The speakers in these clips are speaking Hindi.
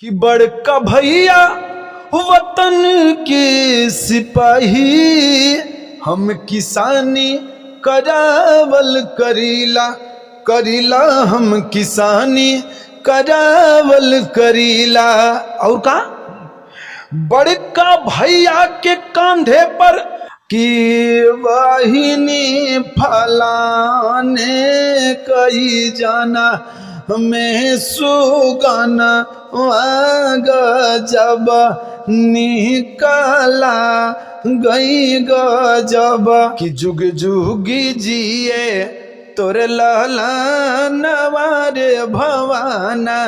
कि बड़का भैया वतन के सिपाही, हम किसानी करावल करीला करीला, हम किसानी करावल करीला। और का बड़का भैया के कंधे पर कि वाहिनी फलाने कई जाना में सुगाना गजब निकाला गई गजब कि जुग जुगी जिए तोरे लाला नवारे भवाना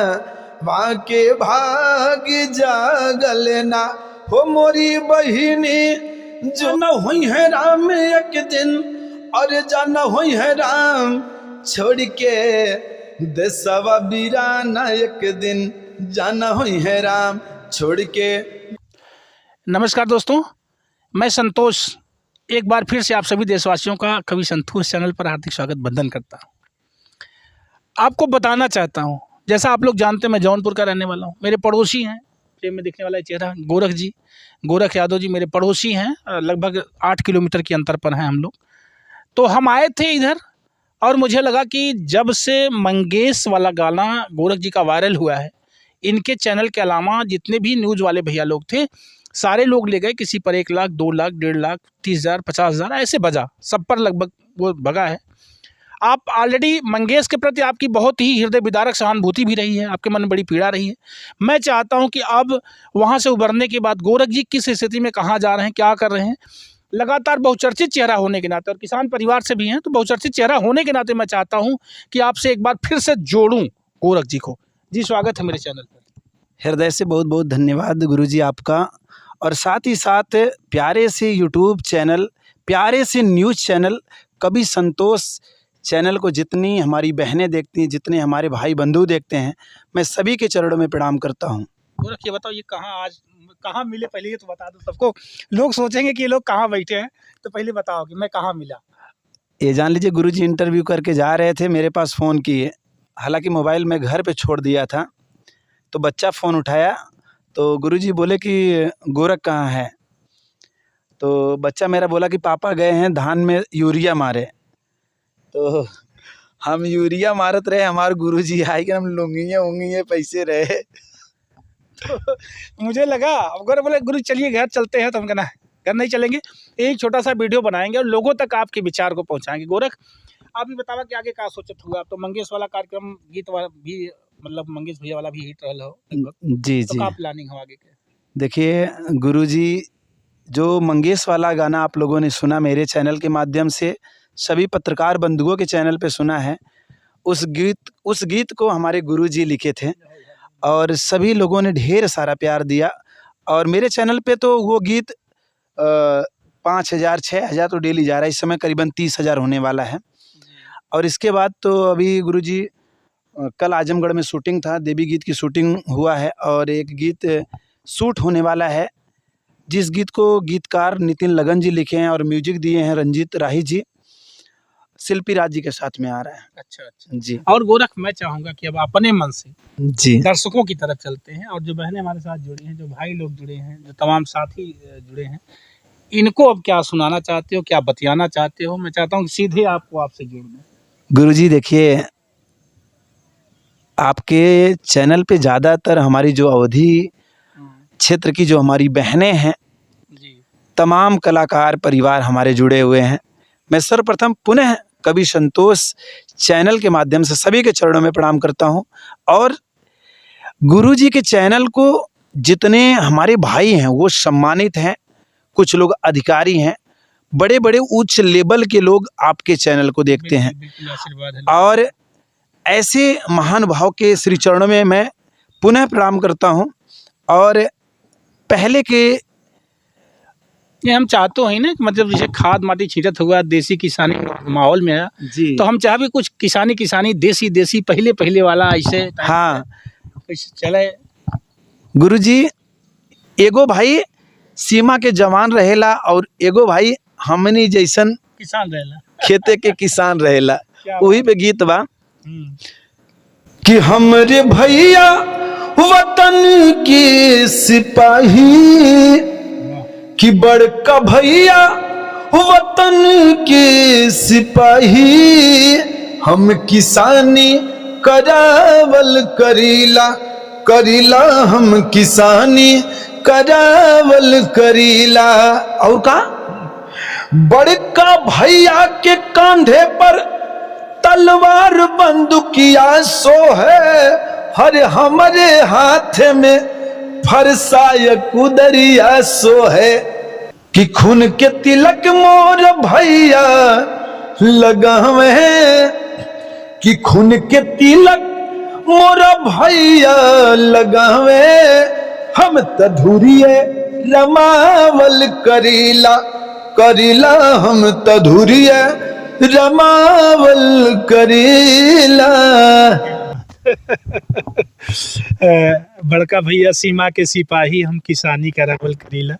वाके भाग जागल ना हो मोरी बहिनी जो न हुई है राम एक दिन, और जाना हुई है राम छोड़ के देशवा बीराना एक दिन, जाना हुई है राम छोड़ के। नमस्कार दोस्तों, मैं संतोष एक बार फिर से आप सभी देशवासियों का कवि संतोष चैनल पर हार्दिक स्वागत बंधन करता हूँ। आपको बताना चाहता हूँ, जैसा आप लोग जानते हैं मैं जौनपुर का रहने वाला हूँ। मेरे पड़ोसी हैं, प्रेम में दिखने वाला चेहरा गोरख यादव जी मेरे पड़ोसी हैं, लगभग 8 किलोमीटर के अंतर पर हैं हम लोग। तो हम आए थे इधर और मुझे लगा कि जब से मंगेश वाला गाना गोरख जी का वायरल हुआ है, इनके चैनल के अलावा जितने भी न्यूज़ वाले भैया लोग थे सारे लोग ले गए, किसी पर 1 लाख 2 लाख 1.5 लाख 30,000 50,000 ऐसे बजा, सब पर लगभग वो भगा है। आप ऑलरेडी मंगेश के प्रति आपकी बहुत ही हृदय विदारक सहानुभूति भी रही है, आपके मन में बड़ी पीड़ा रही है। मैं चाहता हूं कि अब वहां से उभरने के बाद गोरख जी किस स्थिति में कहाँ जा रहे हैं, क्या कर रहे हैं, लगातार बहुचर्चित चेहरा होने के नाते और किसान परिवार से भी हैं तो बहुचर्चित चेहरा होने के नाते मैं चाहता हूँ कि आपसे एक बार फिर से जोड़ूँ गोरख जी को। जी स्वागत है मेरे चैनल पर। हृदय से बहुत बहुत धन्यवाद गुरुजी आपका, और साथ ही साथ प्यारे से यूट्यूब चैनल, प्यारे से न्यूज़ चैनल कवि संतोष चैनल को जितनी हमारी बहनें देखती हैं, जितने हमारे भाई बंधु देखते हैं, मैं सभी के चरणों में प्रणाम करता हूँ। गोरख ये बताओ, ये कहाँ मिले, पहले ये तो बता दो सबको। लोग सोचेंगे कि ये लोग कहाँ बैठे हैं, तो पहले बताओ कि मैं कहाँ मिला। ये जान लीजिए गुरुजी इंटरव्यू करके जा रहे थे, मेरे पास फ़ोन किए, हालांकि मोबाइल मैं घर पे छोड़ दिया था, तो बच्चा फ़ोन उठाया तो गुरुजी बोले कि गोरख कहाँ है। तो बच्चा मेरा बोला कि पापा गए हैं धान में यूरिया मारे। तो हम यूरिया मारत रहे, हमारे गुरुजी आए कि हम लुंगियाँ पैसे रहे। तो मुझे लगा अगर बोले गुरु चलिए घर चलते हैं, तो हम कहना घर नहीं चलेंगे, एक छोटा सा वीडियो बनाएंगे और लोगों तक आपके विचार को पहुंचाएंगे। गोरख आप ही बतावा कि आगे क्या सोचत हुआ। आप तो मंगेश वाला कार्यक्रम गीत वाला भी, मतलब मंगेश भैया वाला भी हिट रहा हो जी तो जी, क्या प्लानिंग हो आगे के? देखिए गुरुजी, जो मंगेश वाला गाना आप लोगों ने सुना मेरे चैनल के माध्यम से, सभी पत्रकार बंधुओं के चैनल पे सुना है, उस गीत को हमारे गुरुजी लिखे थे और सभी लोगों ने ढेर सारा प्यार दिया। और मेरे चैनल पे तो वो गीत 5,000 6,000 तो डेली जा रहा है, इस समय करीबन 30,000 होने वाला है। और इसके बाद तो अभी गुरुजी कल आजमगढ़ में शूटिंग था, देवी गीत की शूटिंग हुआ है और एक गीत शूट होने वाला है, जिस गीत को गीतकार नितिन लगन जी लिखे हैं और म्यूजिक दिए हैं रंजीत राही जी, शिल्पी राज जी के साथ में आ रहा है। अच्छा जी। और गोरख मैं चाहूँगा कि अब अपने मन से जी दर्शकों की तरफ चलते हैं, और जो बहनें हमारे साथ जुड़ी हैं, जो भाई लोग जुड़े हैं, जो तमाम साथी जुड़े हैं, इनको अब क्या सुनाना चाहते हो, क्या बतियाना चाहते हो? मैं चाहता हूँ सीधे आपको आपसे जोड़ दूँ। गुरुजी देखिए, आपके चैनल पे ज़्यादातर हमारी जो अवधि क्षेत्र की जो हमारी बहनें हैं, जी तमाम कलाकार परिवार हमारे जुड़े हुए हैं। मैं सर्वप्रथम पुनः कवि संतोष चैनल के माध्यम से सभी के चरणों में प्रणाम करता हूं, और गुरुजी के चैनल को जितने हमारे भाई हैं वो सम्मानित हैं, कुछ लोग अधिकारी हैं, बड़े बड़े उच्च लेवल के लोग आपके चैनल को देखते हैं, बिल्कुल आशीर्वाद है। और ऐसे महानुभाव के श्री चरणों में मैं पुनः प्रणाम करता हूं। और पहले के ये हम चाहते हैं ना, मतलब जैसे खाद माटी छींटत हुआ, देसी किसानी माहौल में है, जी, तो हम चाहे भी कुछ किसानी देसी पहले वाला ऐसे हाँ कुछ चले। गुरुजी, एगो भाई सीमा के जवान रहेला और एगो भाई हमनी जैसन किसान रहेला, खेते के किसान रहेला, वही पे गीत बा कि हमरे भैया वतन के सिपाही कि बड़का भैया वतन के सिपाही हम किसानी करावल करीला करीला हम किसानी करावल करीला। और का बड़का भैया के कांधे पर तलवार बंदूकिया सो है, हर हमारे हाथ में फरसाय कुदरिया सो है कि खून के तिलक मोर भैया लगावे कि खून के तिलक मोर भैया लगावे हम तधुरिये रमावल करीला करीला हम तधुरिये रमावल करीला। बड़का भैया सीमा के सिपाही हम किसानी करावल करीला।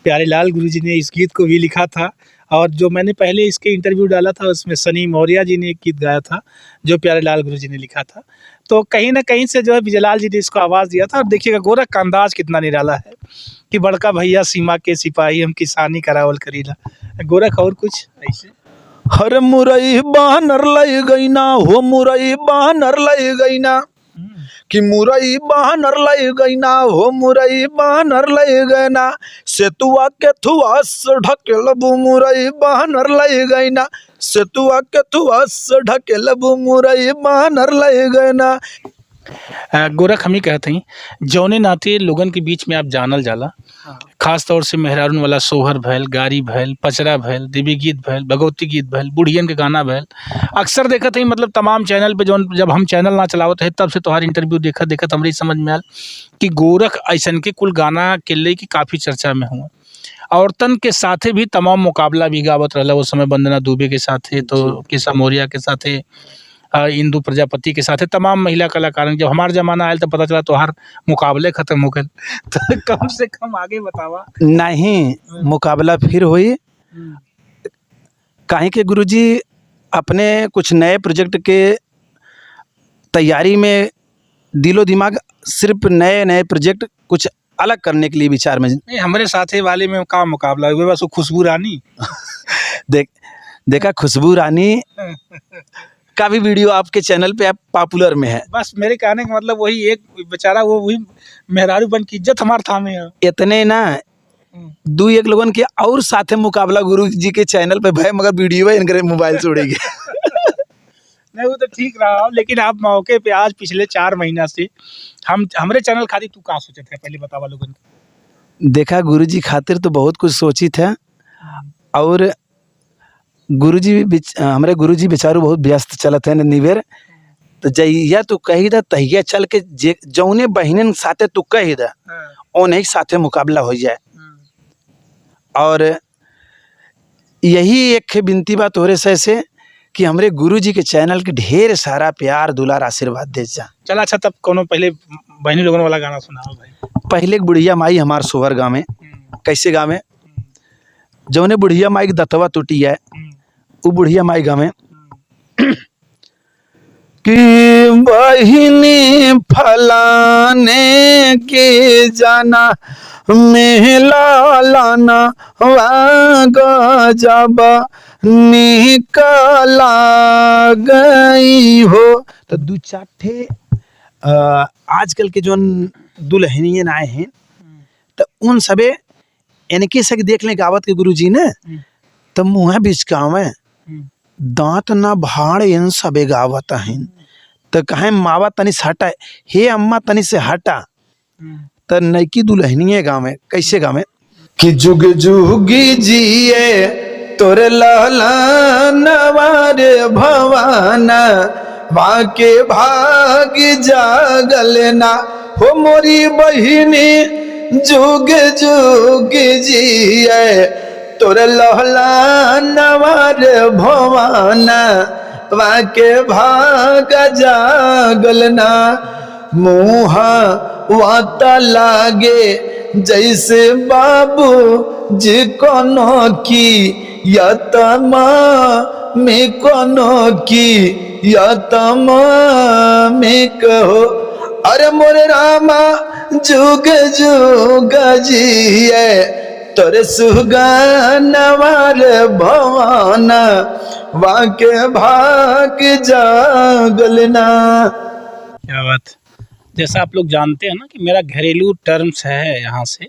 प्यारेलाल गुरुजी ने इस गीत को भी लिखा था, और जो मैंने पहले इसके इंटरव्यू डाला था उसमें सनी मौर्य जी ने एक गीत गाया था जो प्यारेलाल गुरुजी ने लिखा था। तो कहीं ना कहीं से जो है विजयलाल जी ने इसको आवाज़ दिया था। और देखिएगा गोरख का अंदाज कितना निराला है कि बड़का भैया सीमा के सिपाही हम किसानी करावल करीला। गोरख और कुछ ऐसे हर मुरई बानर लई गईना हो मुरई बानर लई गईना कि मुरई बानर लई गईना हो मुरई बानर लई गईना सेतुआ के थुआ से ढकेलबू मुरई बानर लई गईना सेतुआ के थुआ से ढकेलबू मुरई बानर लई गईना। गोरख हम ही कहते हैं जौने नाते लोगन के बीच में आप जानल जाला, खास तौर से मेहरारून वाला सोहर भैल, गारी भैल, पचरा भैल, देवी गीत भैल, भगवती गीत भैल, बुढ़ियन के गाना भैल। अक्सर देखत है मतलब तमाम चैनल पे जौन जब हम चैनल ना चलावत है तब से तोहार इंटरव्यू देखत देखत हमरी समझ में आयल कि गोरख ऐसन के कुल गाना किले की काफ़ी चर्चा में हुआ। औरतन के साथे भी तमाम मुकाबला भी गावत रहा उस समय, वंदना दुबे के साथे, तो किसा मौर्य के साथे, इंदु प्रजापति के साथ तमाम महिला कलाकार। जब हमारा जमाना आयल तो पता चला तो हर मुकाबले खत्म हो गए। तो कम से कम आगे बतावा। नहीं, मुकाबला फिर हुई काहे के गुरुजी अपने कुछ नए प्रोजेक्ट के तैयारी में दिलो दिमाग सिर्फ नए नए प्रोजेक्ट कुछ अलग करने के लिए विचार में। नहीं, हमारे साथे वाले में का मुकाबला हुआ, बस वो खुशबू रानी देखा खुशबू रानी का भी वीडियो आपके चैनल पे पॉपुलर में है। बस मेरे कहने का मतलब वही एक बेचारा वो वही मेहरारू बन की इज्जत हमारे थामे है। इतने ना दो एक लोगन के और साथे मुकाबला गुरु जी के चैनल पे भाई, मगर वीडियो है इनके मोबाइल से उड़ेगी। नहीं वो तो ठीक रहा, लेकिन आप मौके पे आज पिछले 4 महीना से हमारे चैनल खातिर तू कहाँ सोचे थे पहले बतावा लोगन। देखा गुरुजी खातिर तो बहुत कुछ सोची था, और गुरुजी हमारे गुरुजी बेचारू बहुत व्यस्त चलत है निवेर, तो जहिया तू कही दा तहिया चल के जौने बहनन साथे तू कही दा ओने साथे मुकाबला हो जाए। और यही एक विनती बात हो रहे से कि हमरे गुरुजी के चैनल के ढेर सारा प्यार दुलार आशीर्वाद दे जा। चला अच्छा, तब कोनो पहले बहनी लोगन वाला गाना सुनाओ भाई। पहले बुढ़िया माई हमार सोहर गाँव में कैसे गाँव में जौने बुढ़िया माई की दतवा टूटी है वो बुढ़िया माई गाँव में कि बहिनी फलाने के जाना मेला लाना गजब निकला गई हो। तो दो चार ठे आजकल के जो दुल्हनियन आए हैं तो उन सबे इनके से देख लें गावत के गुरुजी ने तो मुँह बिचकावे दांत ना भाड़ इन सबे गावत हैं। तो कहे मावा तनी से हटा, हे अम्मा तनी से हटा, तो नैकी दुल्हनिए गाँव में कैसे गाँव में कि जुग जुगी जिए तोरे लाला नवारे भवाना वाके भाग जागल ना हो मोरी बहिनी जुग जुग जिए तोरे लहला नवार भवाना वाके भाग जागल ना मुहा वाता लागे जैसे बाबू जी कोनो की यतमा में कोनो की यतमा में कहो अरे मोरे रामा जुग जुग जिए तोरे सुगानवार भवन वाके भाग जागलना। क्या बात। जैसा आप लोग जानते हैं ना कि मेरा घरेलू टर्म्स है यहाँ से,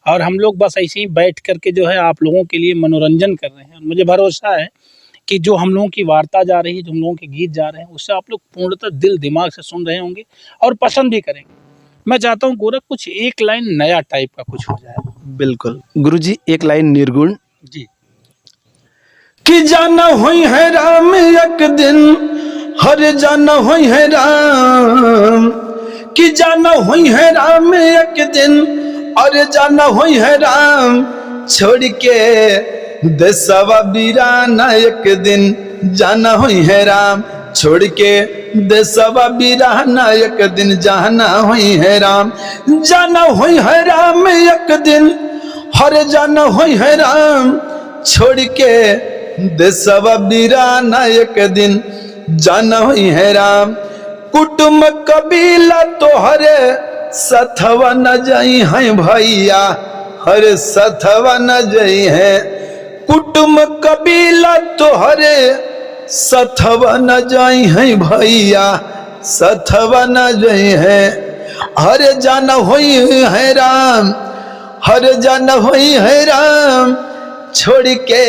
और हम लोग बस ऐसे ही बैठ करके जो है आप लोगों के लिए मनोरंजन कर रहे हैं। मुझे भरोसा है कि जो हम लोगों की वार्ता जा रही है, जो हम लोगों के गीत जा रहे हैं, उससे आप लोग पूर्णतः दिल दिमाग से सुन रहे होंगे और पसंद भी करेंगे। मैं चाहता हूँ गोरख कुछ एक लाइन नया टाइप का कुछ हो जाए। बिल्कुल गुरुजी, एक लाइन निर्गुण जी। कि जाना होई है राम एक दिन, हर जाना होई है राम, कि जाना होई है राम एक दिन, अरे जाना होई है राम, छोड़ के देशवा वीराना एक दिन, जाना होई है राम, छोड़ के देशवा वीराना एक दिन, जाना होई है राम, जाना होई है राम एक दिन, हर जाना होई है राम, छोड़ के देशवा वीराना एक दिन, जाना होई है राम, कुटुंब कबीला तोहरे सथवा न जाई है भैया, हरे सथवा न जाई है, कुटुंब कबीला तोहरे सथवा न जाई है भैया, सथवा न जाई है, हरे जाना होई है राम, हरे जाना होई है राम, छोड़ के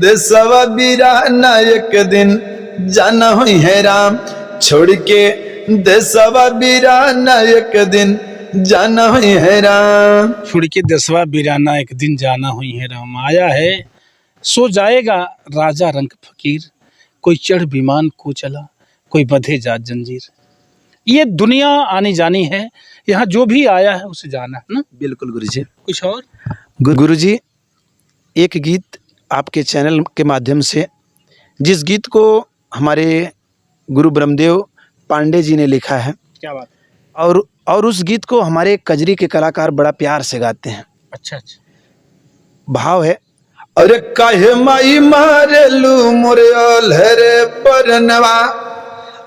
देशवा वीराना एक दिन, जाना होई है राम, छोड़ के देशवा वीराना एक दिन, जाना हुई है राम। छोड़ के देशवा वीराना एक दिन, जाना हुई है राम। आया है सो जाएगा राजा रंग फकीर, कोई चढ़ विमान को चला, कोई बंधे जात जंजीर। ये दुनिया आनी जानी है, यहाँ जो भी आया है उसे जाना है ना। बिल्कुल गुरुजी। कुछ और गुरुजी, एक गीत आपके चैनल के माध्यम से, जिस गीत को हमारे गुरु ब्रह्मदेव पांडे जी ने लिखा है, क्या बात। और उस गीत को हमारे कजरी के कलाकार बड़ा प्यार से गाते हैं। अच्छा अच्छा। भाव है, अरे काहे माई मारेलू मोरियल हरे परनवा,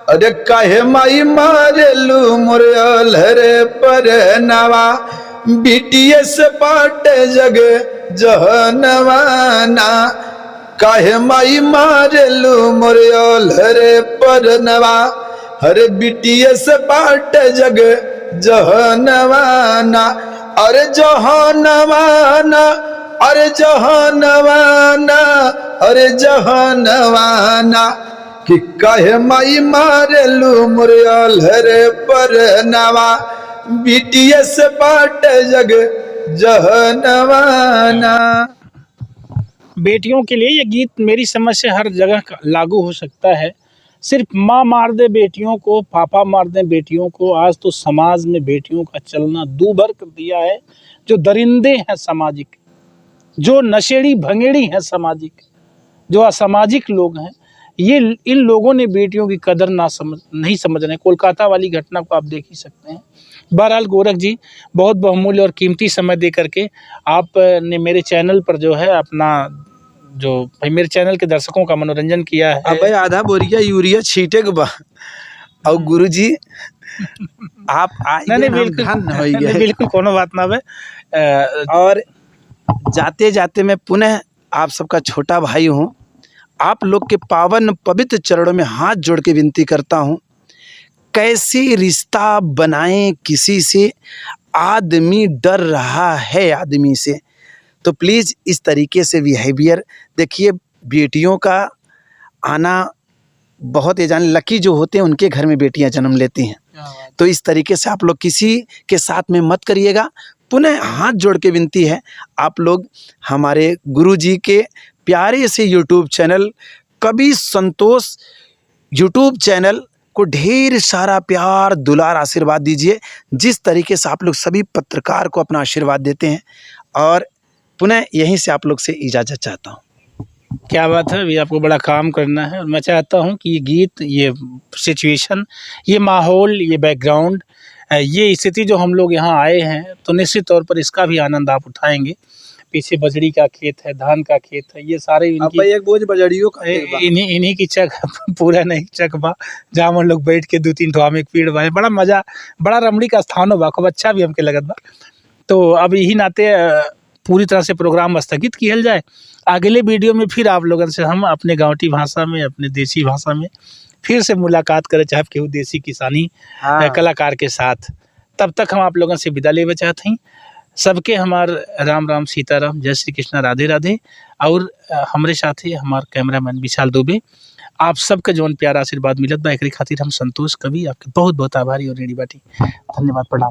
अरे काहे माई मारेलू मोरियल हरे परनवा, बिटिया से पाटे जग जहनवाना, काहे माई मारेलू मोरियल हरे परनवा, हरे बिटिया से पाटे जग जहनवाना, अरे जहनवाना, अरे जहनवाना, अरे जहनवाना, कि काहे माई मारेलू मुरियल हरे परनवा, बिटिया से पाटे जग जहनवाना। बेटियों के लिए ये गीत मेरी समझ से हर जगह लागू हो सकता है। सिर्फ माँ मार दे बेटियों को, पापा मार दे बेटियों को, आज तो समाज में बेटियों का चलना दूभर कर दिया है। जो दरिंदे हैं सामाजिक, जो नशेड़ी भंगेड़ी हैं सामाजिक, जो असामाजिक लोग हैं, ये इन लोगों ने बेटियों की कदर नहीं समझ रहे। कोलकाता वाली घटना को आप देख ही सकते हैं। बहरहाल गोरख जी, बहुत बहुमूल्य और कीमती समय दे करके आपने मेरे चैनल पर जो है अपना, जो भाई मेरे चैनल के दर्शकों का मनोरंजन किया है। अब भाई आधा बोरिया यूरिया छीटे के बा, और गुरुजी आप नहीं बिल्कुल कोनो बात ना है। और जाते जाते मैं पुनः आप सबका छोटा भाई हूँ, आप लोग के पावन पवित्र चरणों में हाथ जोड़ के विनती करता हूँ, कैसे रिश्ता बनाएं किसी से, आदमी डर रहा है आदमी से, तो प्लीज़ इस तरीके से बिहेवियर देखिए। बेटियों का आना बहुत ही जान लकी जो होते हैं उनके घर में बेटियां जन्म लेती हैं, तो इस तरीके से आप लोग किसी के साथ में मत करिएगा। पुनः हाथ जोड़ के विनती है, आप लोग हमारे गुरुजी के प्यारे से यूट्यूब चैनल कवि संतोष यूट्यूब चैनल को ढेर सारा प्यार दुलार आशीर्वाद दीजिए, जिस तरीके से आप लोग सभी पत्रकार को अपना आशीर्वाद देते हैं। और पुनः यहीं से आप लोग से इजाज़त चाहता हूँ। क्या बात है, अभी आपको बड़ा काम करना है। और मैं चाहता हूँ कि ये गीत, ये सिचुएशन, ये माहौल, ये बैकग्राउंड, ये स्थिति जो हम लोग यहाँ आए हैं, तो निश्चित तौर पर इसका भी आनंद आप उठाएंगे। पीछे बजड़ी का खेत है, धान का खेत है, ये सारे अब इनकी भाई एक बोझ बजड़ियों का देख बा। इन्हीं की चक पूरा नहीं चक बा, जहाँ हम लोग बैठ के 2-3 ठो आम एक पेड़ बा, बड़ा मजा, बड़ा रमणीक स्थान बा, खूब अच्छा भी हमके लगत बा। तो अब यही नाते पूरी तरह से प्रोग्राम स्थगित किया जाए। अगले वीडियो में फिर आप लोगों से हम अपने गाँवटी भाषा में, अपने देसी भाषा में फिर से मुलाकात करें, चाहे केहू देसी किसानी कलाकार के साथ। तब तक हम आप लोगों से विदा लेवे चाहते हैं। सबके हमार राम राम सीताराम, जय श्री कृष्णा, राधे राधे। और हमारे साथ ही हमार कैमरामैन विशाल दुबे। आप सबके जौन प्यार आशीर्वाद मिलत बा, एकरे खातिर हम संतोष कवि आपके बहुत बहुत आभारी और ऋणी बाटी। धन्यवाद, प्रणाम।